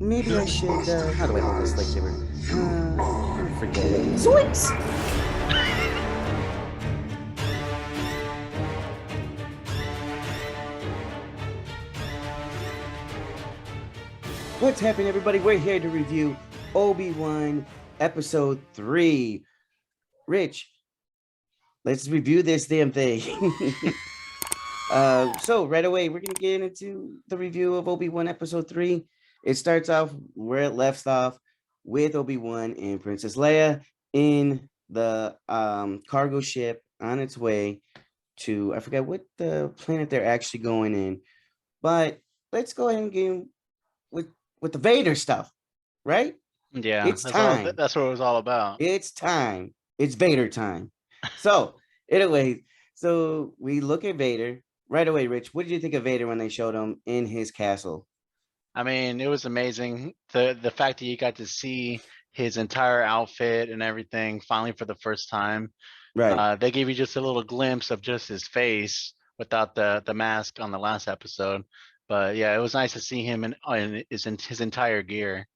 maybe I should. How do I hold this lightsaber? Forget it. Zoinks! What's happening, everybody? We're here to review Obi-Wan Episode 3. Rich, let's review this damn thing. So right away, we're gonna get into the review of Obi-Wan Episode 3. It starts off where it left off with Obi-Wan and Princess Leia in the cargo ship on its way to, I forget what the planet they're actually going in, but let's go ahead and get with with the Vader stuff, right? Yeah, It's that's all. time. That's what it was all about. It's time. It's Vader time. So, anyway, so we look at Vader right away. Rich, what did you think of Vader when they showed him in his castle? I mean, it was amazing. The fact that you got to see his entire outfit and everything finally for the first time. Right. They gave you just a little glimpse of just his face without the mask on the last episode. But yeah, it was nice to see him in his entire gear.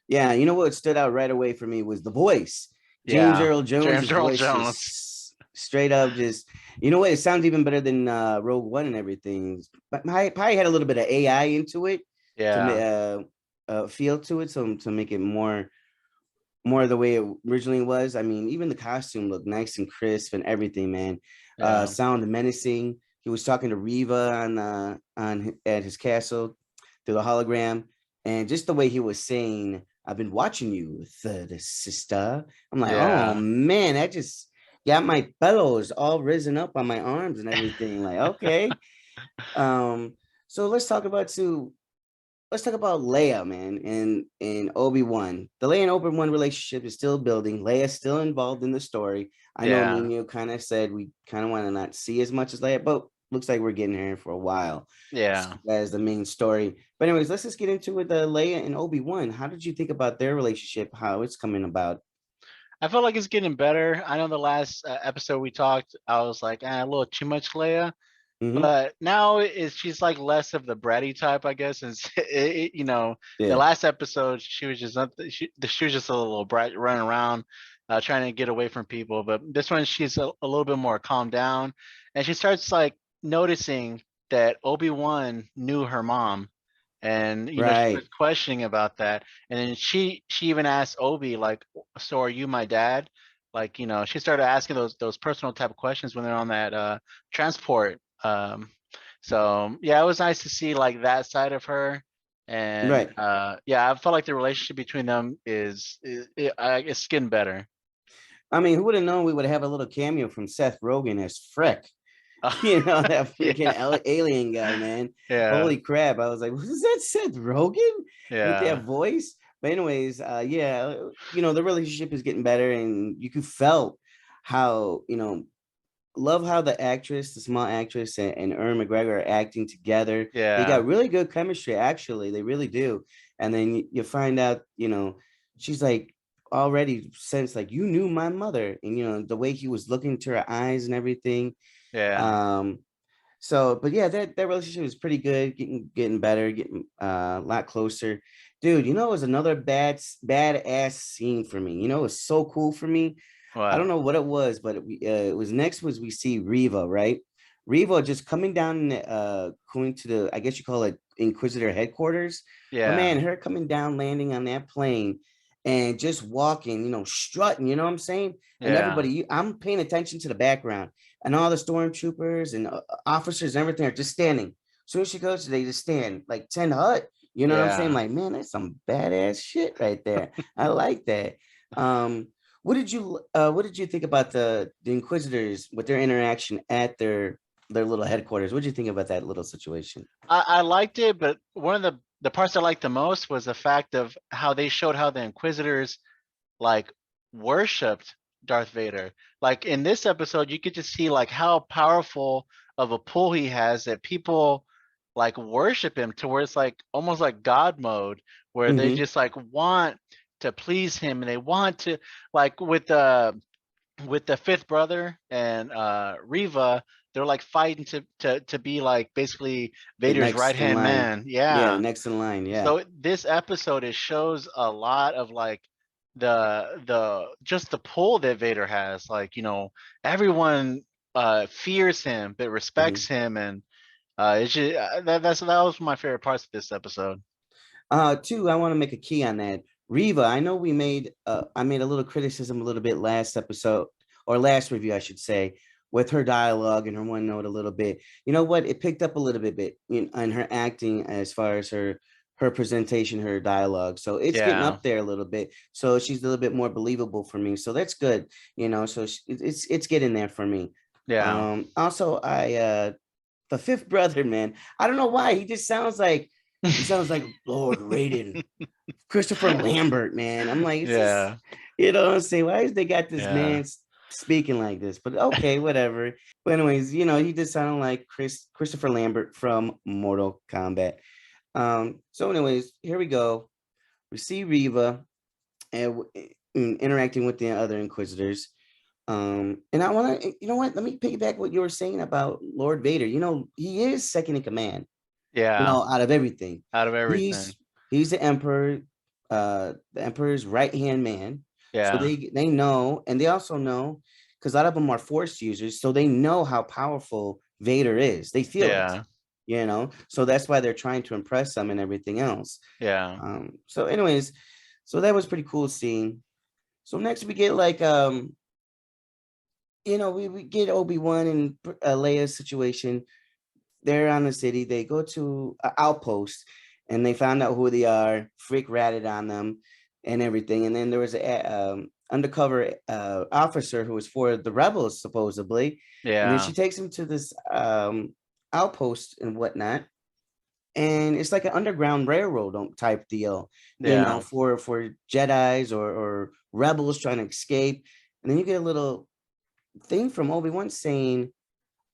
Yeah, you know what stood out right away for me was the voice. James Yeah, Earl James Jones's Earl voice Jones. just straight up just you know what, it sounds even better than Rogue One and everything. But I probably had a little bit of AI into it Yeah, to feel to it, so to make it more the way it originally was. I mean, even the costume looked nice and crisp and everything, man. yeah, Sound menacing. He was talking to Riva at his castle through the hologram, and just the way he was saying, "I've been watching you, the sister." I'm like, oh yeah. man, that just got my bellows all risen up on my arms and everything. Like, okay. Um, so let's talk about Leia, man, and Obi-Wan. The Leia and Obi-Wan relationship is still building. Leia's still involved in the story. I know me Yeah, and you kind of said we kind of want to not see as much as Leia, but looks like we're getting her for a while yeah. as the main story. But anyways, let's just get into it. Leia and Obi-Wan. How did you think about their relationship? How it's coming about? I feel like it's getting better. I know the last episode we talked, I was like, a little too much Leia. Mm-hmm. But now she's like less of the bratty type, I guess. And the Yeah. last episode she was just not, she was just a little brat running around, trying to get away from people. But this one she's a little bit more calmed down, and she starts like noticing that Obi-Wan knew her mom, and she Right. starts questioning about that. And then she even asked Obi like, "So are you my dad?" Like she started asking those personal type of questions when they're on that transport. So yeah, it was nice to see like that side of her. And Right. yeah, I felt like the relationship between them it's getting better. I mean, who would have known we would have a little cameo from Seth Rogen as Freck? You know, that freaking Yeah, alien guy, man. yeah, Holy crap. I was like, was that Seth Rogen with that yeah, voice? But anyways, yeah, the relationship is getting better, and you could felt how, love how the actress, the small actress, and Erin McGregor are acting together. They yeah, got really good chemistry, actually. They really do. And then you find out, she's like already since like you knew my mother, and the way he was looking into her eyes and everything. yeah. um but yeah, that relationship is pretty good, getting better, getting a lot closer. Dude, it was another badass scene for me. It was so cool for me. I don't What? know what it was, but it was next was we see Riva, right? Riva just coming down, going to the, I guess you call it Inquisitor headquarters. But Yeah, man, her coming down, landing on that plane, and just walking, strutting, you know what I'm saying? And yeah, everybody, I'm paying attention to the background, and all the stormtroopers and officers and everything are just standing. As soon as she goes, they just stand like 10 hut. You know what I'm saying? yeah. Like, man, that's some badass shit right there. I like that. Um, what did you think about the Inquisitors with their interaction at their little headquarters? What did you think about that little situation? I liked it, but one of the parts I liked the most was the fact of how they showed how the Inquisitors like worshipped Darth Vader. Like in this episode, you get to see like how powerful of a pull he has that people like worship him to where it's like almost like God mode, where they Mm-hmm. just like want to please him and they want to like with the fifth brother and Riva, they're like fighting to be like basically The Vader's right next in hand line. man. Yeah, the Yeah. next in line. Yeah. So this episode, it shows a lot of like the just the pull that Vader has. Like, everyone fears him but Mhm. respects him, and it's just that was my favorite parts of this episode. Two, I want to make a key on that. Riva, I know I made a little criticism a little bit last episode or last review, I should say, with her dialogue and her one note a little bit. You know what? It picked up a little bit in her acting as far as her presentation, her dialogue. So it's getting Yeah, up there a little bit. So she's a little bit more believable for me. So that's good. So it's getting there for me. yeah. Also, I the fifth brother, man. I don't know why. He sounds like Lord Raiden, Christopher Lambert, man. I'm like, it's just, Yeah, what I'm saying? Why is they got this yeah, man speaking like this? But okay, whatever. But anyways, he just sounded like Christopher Lambert from Mortal Kombat. So anyways, here we go. We see Riva and interacting with the other Inquisitors. And I want to, you know what? Let me piggyback what you were saying about Lord Vader. He is second in command, yeah. out of everything. Out of everything. He's he's the emperor's right hand man. So Yeah, they know, and they also know because a lot of them are force users, so they know how powerful Vader is. They feel it, yeah, So that's why they're trying to impress them and everything else. yeah, So anyways, so that was pretty cool seeing. So next we get like we get Obi-Wan and Leia's situation. They're on the city. They go to an outpost and they found out who they are. Frick ratted on them and everything. And then there was a undercover officer who was for the rebels, supposedly. And then yeah, she takes him to this outpost and whatnot. And it's like an underground railroad type deal, yeah, for Jedis or rebels trying to escape. And then you get a little thing from Obi-Wan saying,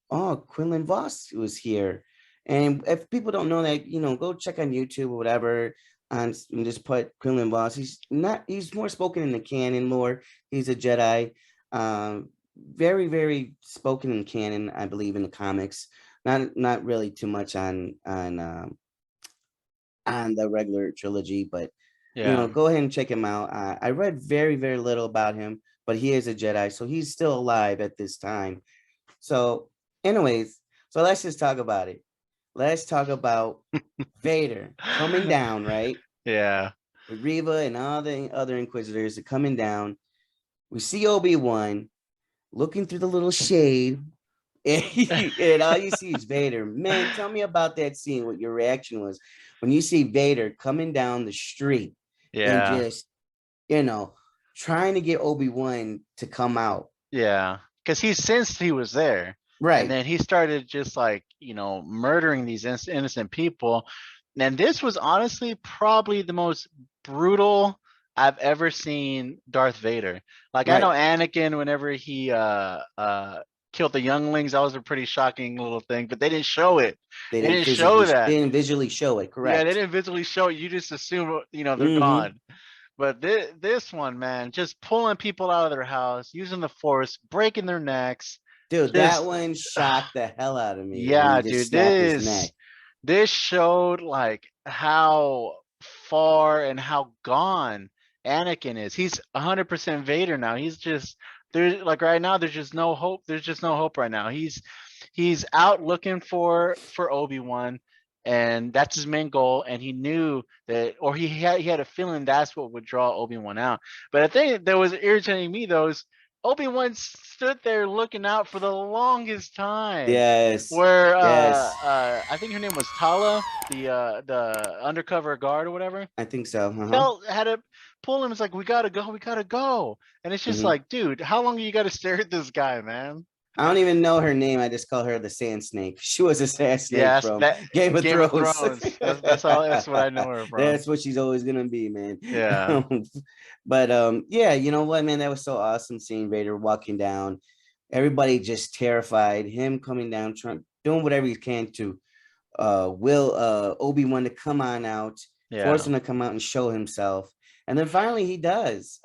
"Oh, Quinlan Voss was here." And if people don't know that, go check on YouTube or whatever and just put Quinlan Voss. He's more spoken in the canon lore. He's a Jedi. Very, very spoken in canon, I believe, in the comics. Not really too much on the regular trilogy, but yeah, go ahead and check him out. I read very, very little about him, but he is a Jedi, so he's still alive at this time. So, anyways, so let's just talk about it. Let's talk about Vader coming down, right? yeah, With Reva and all the other Inquisitors are coming down. We see Obi-Wan looking through the little shade, and all you see is Vader. Man, tell me about that scene, what your reaction was when you see Vader coming down the street and yeah, just, you know, trying to get Obi-Wan to come out. yeah. Because he sensed he was there, and Right. then he started just like murdering these innocent people. And this was honestly probably the most brutal I've ever seen Darth Vader. Like I know Right. Anakin, whenever he killed the younglings, that was a pretty shocking little thing, but they didn't show it. They didn't show They that. didn't visually show it. Yeah, they Correct. didn't visually show it. You just assume, they're Mm-hmm. gone. But this one, man, just pulling people out of their house, using the force, breaking their necks, Dude, that just one shocked the hell out of me when he yeah, just dude, snapped his neck. this showed like how far and how gone Anakin is. He's 100% Vader now. He's just there's like right now. There's just no hope. There's just no hope right now. He's out looking for Obi-Wan, and that's his main goal. And he knew that, or he had a feeling that's what would draw Obi-Wan out. But I think that was irritating me though is Obi-Wan stood there looking out for the longest time. Yes. Where Yes. I think her name was Tala, the undercover guard or whatever. I think so. Uh-huh. Tell had to pull him. It's like we gotta go, we gotta go. And it's just Mm-hmm. like, dude, how long you gotta stare at this guy, man? I don't even know her name. I just call her the Sand Snake. She was a Sand Snake Yes, from that Game of Game of Thrones. Thrones. That's all. That's what I know her from. That's what she's always gonna be, man. Yeah, But yeah, you know what, man? That was so awesome seeing Vader walking down. Everybody just terrified. Him coming down, trying doing whatever he can to will Obi-Wan to come on out, force yeah, him to come out and show himself. And then finally he does.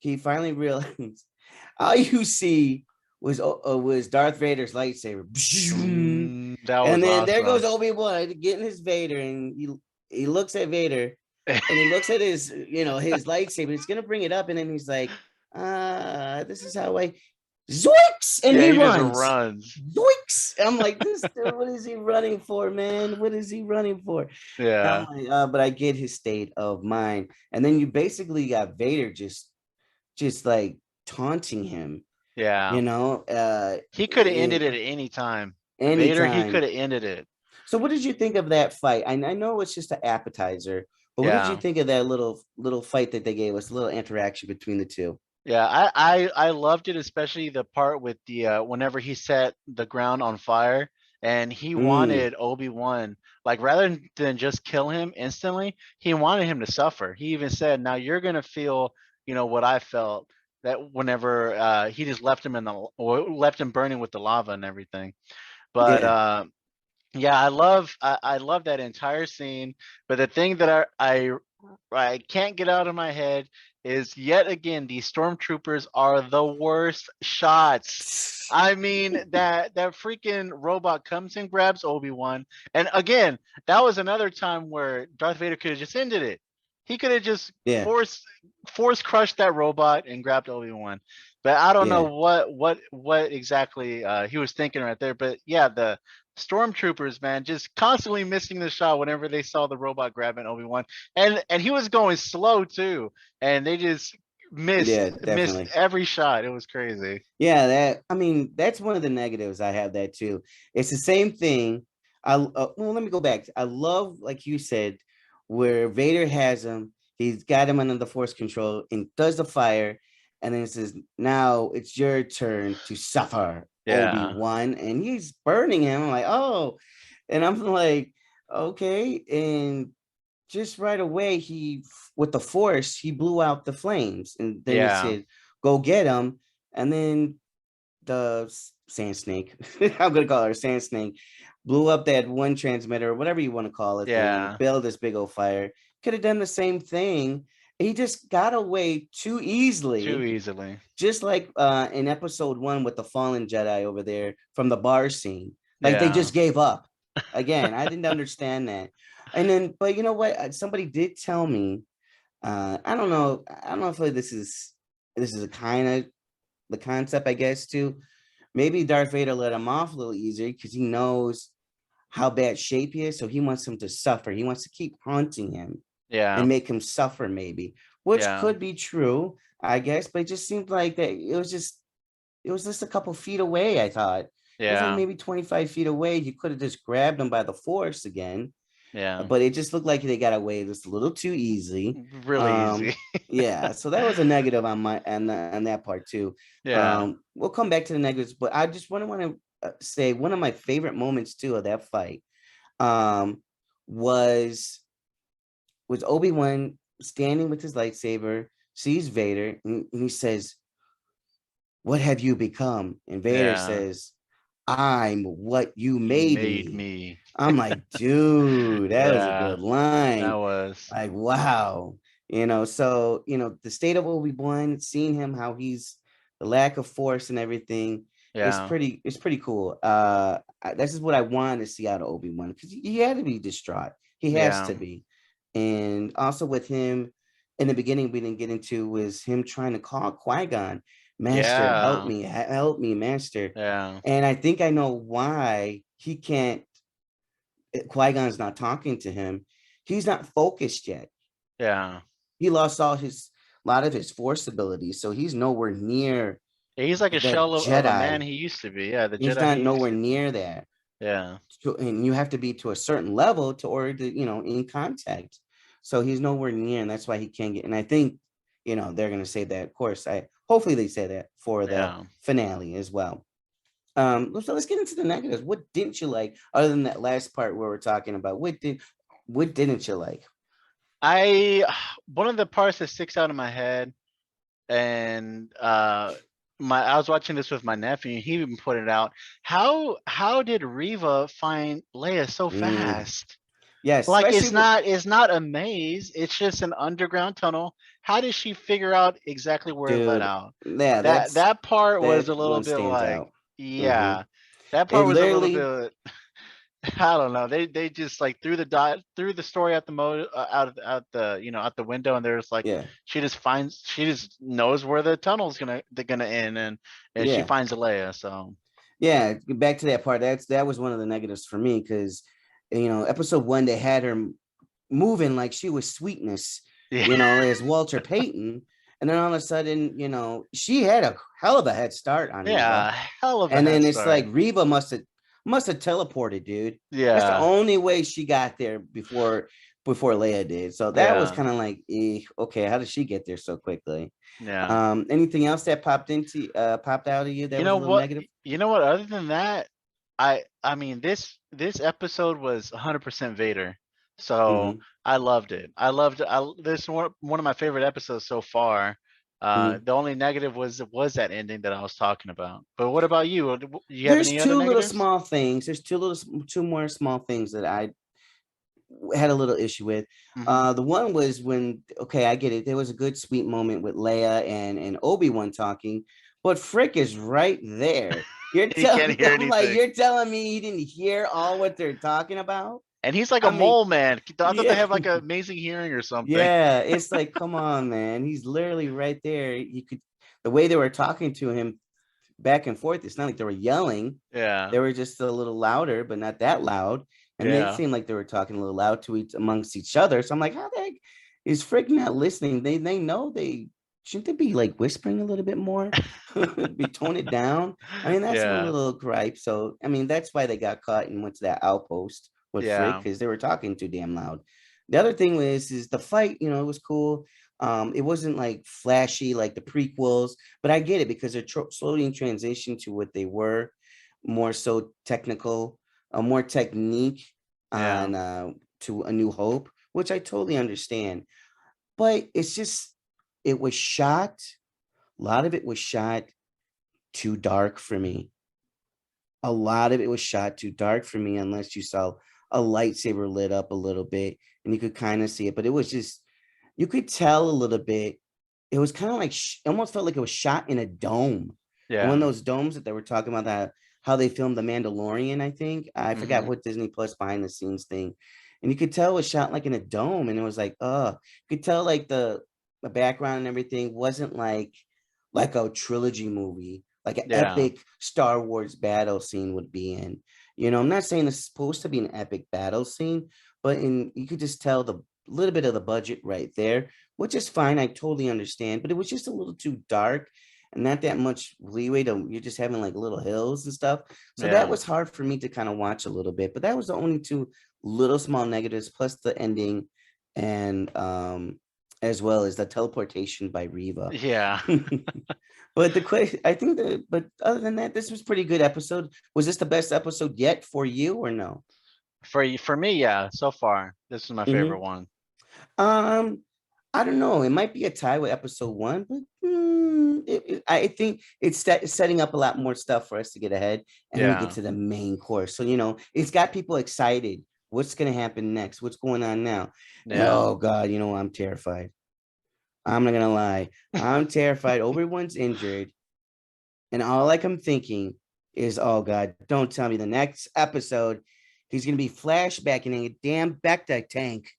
He finally realized all you see was Darth Vader's lightsaber. That And was then there goes awesome. Obi-Wan getting his Vader, and he looks at Vader, and he looks at his his lightsaber. He's gonna bring it up, and then he's like, this is how I zoinks, and Yeah, he he just runs. runs. Zoinks. I'm like, this dude, what is he running for, man? What is he running for? Yeah, I'm like, but I get his state of mind. And then you basically got Vader just like taunting him, yeah. He could have ended it at any time. Vader, he could anytime. have ended it. So what did you think of that fight? I know it's just an appetizer, but what did you Yeah. think of that little fight that they gave us, a little interaction between the two? Yeah, I loved it, especially the part with the whenever he set the ground on fire and he Mm, wanted Obi-Wan, like rather than just kill him instantly, he wanted him to suffer. He even said, "Now you're gonna feel, what I felt that whenever he just left him or left him burning with the lava and everything." But yeah. yeah, I love that entire scene. But the thing that I can't get out of my head is yet again these stormtroopers are the worst shots. I mean that freaking robot comes and grabs Obi-Wan, and again that was another time where Darth Vader could have just ended it. He could have just Yeah. force crushed that robot and grabbed Obi-Wan. But I don't know Yeah. what exactly he was thinking right there. But yeah, the stormtroopers, man, just constantly missing the shot whenever they saw the robot grabbing Obi-Wan. And he was going slow too. And they just Yeah, missed definitely. every shot. It was crazy. Yeah, I mean, that's one of the negatives. I have that too. It's the same thing. Well, let me go back. I love, like you said, where Vader has him. He's got him under the Force control and does the fire, and then it says, "Now it's your turn to suffer, Yeah. Obi-Wan," and he's burning him. I'm like, oh, and I'm like, okay, and just right away, with the Force, he blew out the flames, and then he Yeah. said, "Go get him." And then the sand snake, I'm gonna call her sand snake, blew up that one transmitter or whatever you want to call it, and Yeah. built this big old fire. Could have done the same thing. He just got away too Too easily, easily. just like in episode 1 with the fallen Jedi over there from the bar scene. Like they Yeah. just gave up. Again, I didn't understand that. And then, but you know what? Somebody did tell me. I don't know. I don't know if this is a kind of the concept, I guess, too. Maybe Darth Vader let him off a little easier because he knows how bad shape he is. So he wants him to suffer. He wants to keep haunting him Yeah. and make him suffer, maybe, which Yeah. could be true, I guess. But it just seemed like that it was just a couple feet away, I thought. It was like Yeah. maybe 25 feet away. You could have just grabbed him by the force again, Yeah. but it just looked like they got away just a little too easy. Really easy. Yeah, so that was a negative on that part too. Yeah. We'll come back to the negatives, but I just want to say one of my favorite moments too of that fight um, was Obi-Wan standing with his lightsaber, sees Vader, and he says, "What have you become?" And Vader Yeah. says, "I'm what you You made made me." me. I'm like, dude, that was a Yeah. good That line. was. Like, wow. So, the state of Obi-Wan, seeing him, how he's the lack of force and everything, Yeah. it's pretty cool. This is what I wanted to see out of Obi-Wan because he had to be distraught. He has Yeah. to be. And also with him in the beginning, we didn't get into was him trying to call Qui-Gon, Master, Yeah. help me, Master. Yeah. And I think I know why he can't. Qui-Gon's not talking to him. He's not focused yet. Yeah. He lost a lot of his force abilities, so he's nowhere near Yeah, he's like a that shell of a man Jedi. he used to be. Yeah, the He's Jedi not he used nowhere to. near that. Yeah. And you have to be to a certain level to order to, in contact. So he's nowhere near, and that's why he can't get. And I think, they're gonna say that. Of course, I hopefully they say that for the Yeah. finale as well. So let's get into the negatives. What didn't you like, other than that last part where we're talking about what didn't you like? I one of the parts that sticks out in my head, and I was watching this with my nephew, and he even put it out. How did Riva find Leia so Mm. fast? Yeah, Like especially with it's not a maze, it's just an underground tunnel. How did she figure out exactly where it led dude. out? Yeah, That part was that a little one bit stands like, out. Hmm. yeah, that part It was a little literally, bit I don't know. They just like threw the story out the out the out the window, and there's like yeah, she just knows where the tunnel's they're gonna end, and she yeah, finds Leia. So yeah. Back to that part. That was one of the negatives for me because, episode one they had her moving like she was sweetness, yeah, as Walter Payton, and then all of a sudden, she had a hell of a head start on Reva. yeah, hell of a And head then it's like start. Reba must have teleported, dude. That's the Yeah, only way she got there before Leia did. So that was yeah, kind of like, okay, how did she get there so quickly? yeah. Anything else that popped out of you that You was a know little what? negative? You know what? Other than that, I mean this episode was 100% Vader, so Mm-hmm. I loved it. I loved it. This one of my favorite episodes so far. Mm-hmm. The only negative was that ending that I was talking about. But what about you? Do you have There's any other two little negatives? small things. There's two more small things that I had a little issue with. Hmm. The one was when, okay, I get it. There was a good sweet moment with Leia and Obi-Wan talking, but Frick is right there. You're You telling can't hear I'm like, anything, you're telling me you didn't hear all what they're talking about? and he's like a I mean, mole man. I thought they yeah, have like amazing hearing or something. yeah. It's like, come on, man. He's literally right there. You could the way they were talking to him back and forth. It's not like they were yelling. Yeah, They were just a little louder, but not that loud. And it yeah, seemed like they were talking a little loud to amongst each other. So I'm like, how the heck is Frick not listening? They know they shouldn't they be like whispering a little bit more, be tone it down. I mean, that's my yeah, little gripe. So I mean, that's why they got caught and went to that outpost with Frick yeah, because they were talking too damn loud. The other thing is the fight. It was cool. It wasn't like flashy like the prequels, but I get it because they're slowly in transition to what they were, more so technical, more technique yeah, on to A New Hope, which I totally understand. But it's just it was shot. A lot of it was shot too dark for me. A lot of it was shot too dark for me, unless you saw a lightsaber lit up a little bit and you could kind of see it. But it was just you could tell a little bit. It was kind of like almost felt like it was shot in a dome. And one of yeah. those domes that they were talking about that how they filmed The Mandalorian, I think. I forgot Hmm. what Disney Plus behind the scenes thing. And you could tell it was shot like in a dome. And it was like, you could tell like the background and everything wasn't like a trilogy movie, like an Yeah. epic Star Wars battle scene would be in. I'm not saying it's supposed to be an epic battle scene, but you could just tell the little bit of the budget right there, which is fine. I totally understand, but it was just a little too dark and not that much leeway to you're just having like little hills and stuff. So that Yeah. was hard for me to kind of watch a little bit, but that was the only two little small negatives, plus the ending and as well as the teleportation by Reva. Yeah. But the question, I think but other than that, this was pretty good episode. Was this the best episode yet for you or no? For me, yeah, so far, this is my favorite Hmm. one. Um, I don't know. It might be a tie with episode one, but I think it's setting up a lot more stuff for us to get ahead, and then we get Yeah. to the main course. So it's got people excited. What's gonna happen next? What's going on now? Yeah. Oh God, I'm terrified. I'm not gonna lie. I'm terrified. Obi-Wan's injured, and all like I'm thinking is, oh God, don't tell me the next episode he's gonna be flashbacking in a damn Bacta tank.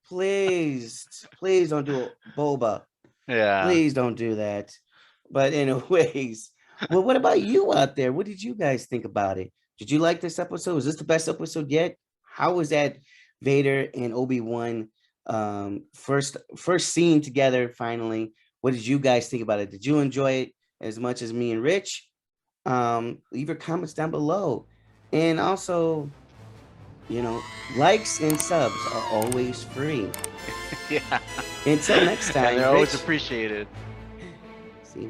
Please don't do boba. Yeah. Please don't do that. But anyways, well, what about you out there? What did you guys think about it? Did you like this episode? Was this the best episode yet? How was that Vader and Obi-Wan first scene together finally? What did you guys think about it? Did you enjoy it as much as me and Rich? Leave your comments down below. And also, likes and subs are always free. Yeah. Until next And time, they're always Rich. appreciated. See.